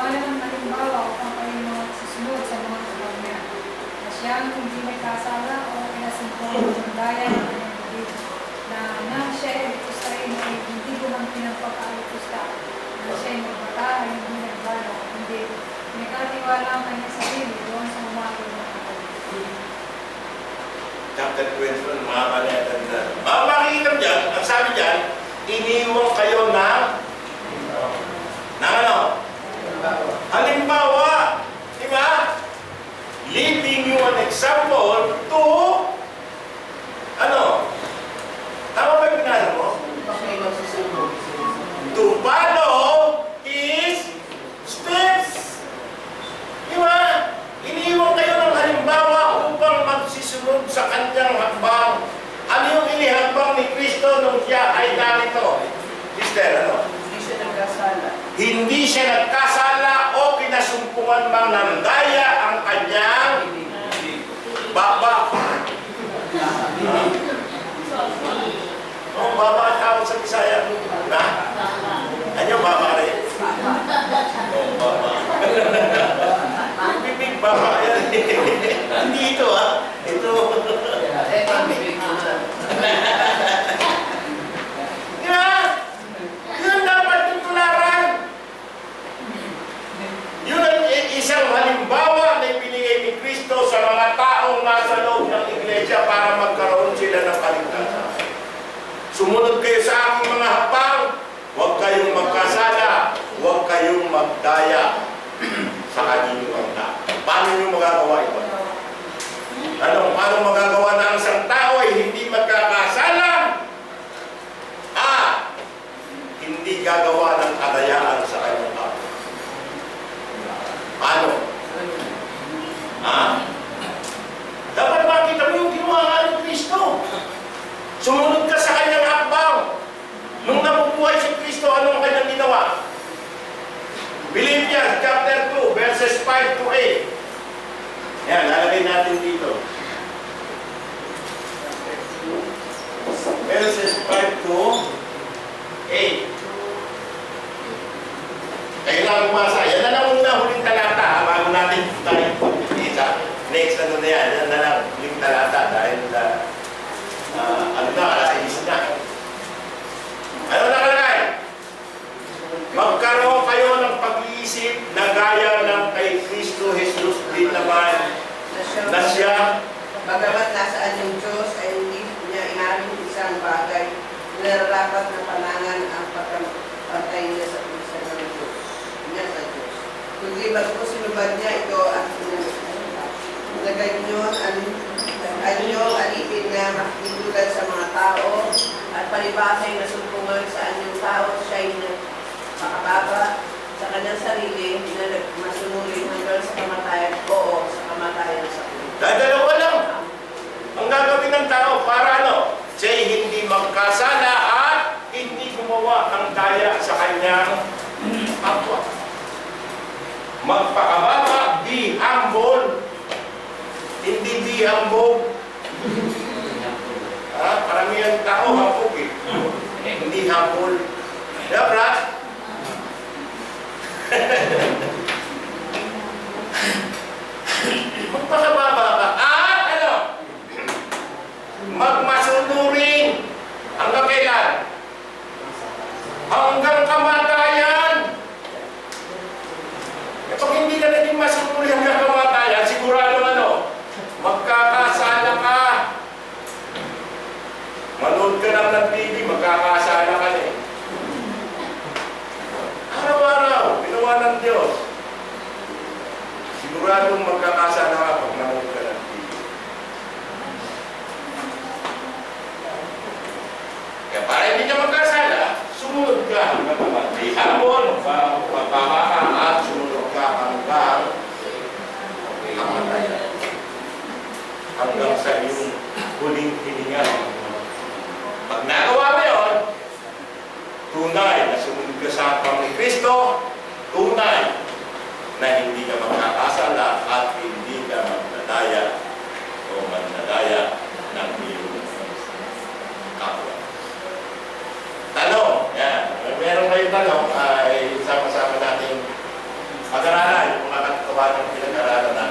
iniiwanan ng halimbawa upang kayo mga susunod sa mga tawag niya. Na siyang hindi may kasala o pinasumpungan ng daya ng kanyang bibig, na nang siya ay ikustahin ay hindi ko nang pinagpapaalikusta, na siya ay magbata ay hindi nagbalo, hindi nagkatiwala ang kanyang sarili doon sa umakil ng kapatid. Chapter 21, mga panayatan na. Makikita dyan, ang sabi dyan, iniwan kayo ng ano? Halimbawa, di ba? Leaving you an example to, ano? Tama ba yung pinala mo? To follow his steps. Di ba? Iniwan kayo ng halimbawa upang magsisunod sa kanyang hakbang. Ano yung inihakbang ni Kristo nung siya ay narito? Sister, ano? Hindi siya nagkasala o kinasumpungan mang ng daya ang kanyang baba. Oh, baba ang tawag sa Bisaya. Na? Ano baba rin? Oh, baba. Bibig baba yan. Hindi ito, ha? Ito. Yun dapat tutularan. Yun ang isang halimbawa na ibinigay ni Kristo sa mga taong nasa loob ng iglesia para magkaroon sila ng kaligtasan. Sumunod kayo sa aking mga hakbang, huwag kayong magkasala, huwag kayong magdaya sa kanilang pagda. Paano nyo magagawa ito? Paano magagawa na ang isang tao ay hindi magkakasala? Hindi gagawa ng kadayaan sa kanyang tao. Paano? Dapat makita mo yung ginawa ni Kristo. Sumunod ka sa kanyang hakbang. Nung nabubuhay si Kristo, anong kanyang ginawa? Philippians chapter 2, verses 5 to 8. Yan, lalagay natin dito. Verses 5 to 8. Kailangan umasa. Yan na lang muna huling talata. Bago natin tayo isa. Next ano na yan. Yan na lang huling talata. Dahil alas 6 na. Ano nakalagay? Magkaroon kayo ng pag-iisip na gaya ng kay Kristo Jesus din naman na siya. Bagamat nasaan yung Diyos ay hindi niya inamin isang bagay na nararapat na panangan ang pagpapantay niya sa puso ng Diyos. Sa Diyos. Kundi bago sinubad niya ito at naganyon anyong alipin na makikitulan sa mga tao at palibasay na sumpungan sa anyong tao siya'y makababa sa kanyang sarili na masunurin hanggang sa kamatayan o sa kamatayan sa ulo. Dalawa lang ang gagawin ng tao para ano? Siya'y hindi magkasala at hindi gumawa ng daya sa kanyang kapwa. Magpakababa, be humble. Hindi be humble. Karamihan tao hapog eh. Hindi humble. Yeah, Brad? Magpakababa ka. At ano? Magmasunurin. Hanggang kailan? Hanggang kamatayan. Pag hindi ka naging masunuri hanggang kamatayan, sigurado ano, magkakasala ka. Manood ka lang ng TV, magkakasala ka eh. Araw-araw, ginawa ng Diyos. Siguradong magkakasala ka pag nanood ka ng TV. Kaya para hindi ka magkasala, sumunod ka hanggang kamatayan. Di hamon, magpapaka at sumunod ka hanggang kamatayan. Hanggang sa iyong huling hininga. Pag nagawa mo yun, tunay na sumunod ka sa hakbang ni Kristo, tunay na hindi ka magkakasala at hindi ka magdadaya o magdadaya ng iyong kapwa. Tanong, yan. Meron kayong tanong ay sama-sama haba ng pinag-aralan natin.